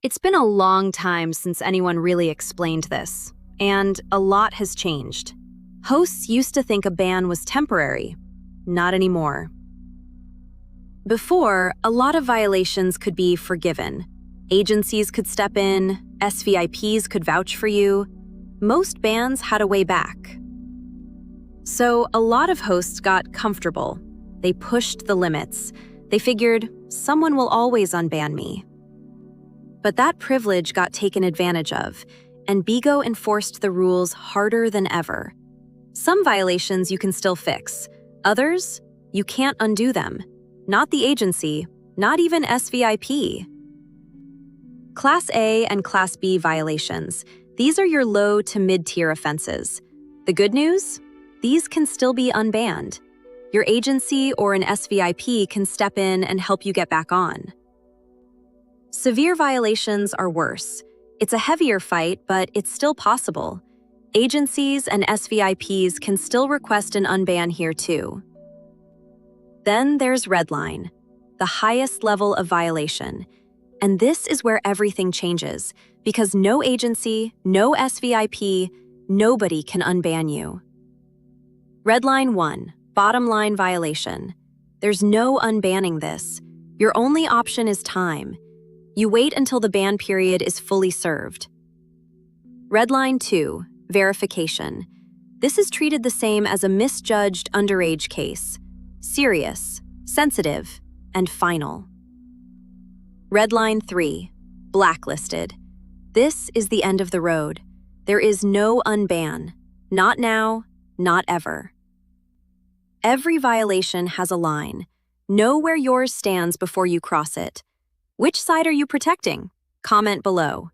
It's been a long time since anyone really explained this, and a lot has changed. Hosts used to think a ban was temporary. Not anymore. Before, a lot of violations could be forgiven. Agencies could step in, SVIPs could vouch for you. Most bans had a way back. So a lot of hosts got comfortable. They pushed the limits. They figured, someone will always unban me. But that privilege got taken advantage of, and Bigo enforced the rules harder than ever. Some violations you can still fix. Others, you can't undo them. Not the agency, not even SVIP. Class A and Class B violations. These are your low to mid-tier offenses. The good news? These can still be unbanned. Your agency or an SVIP can step in and help you get back on. Severe violations are worse. It's a heavier fight, but it's still possible. Agencies and SVIPs can still request an unban here too. Then there's RedLine, the highest level of violation. And this is where everything changes, because no agency, no SVIP, nobody can unban you. RedLine 1, Bottomline violation. There's no unbanning this. Your only option is time. You wait until the ban period is fully served. RedLine 2, verification. This is treated the same as a misjudged underage case. Serious, sensitive, and final. RedLine 3, blacklisted. This is the end of the road. There is no unban. Not now, not ever. Every violation has a line. Know where yours stands before you cross it. Which side are you protecting? Comment below.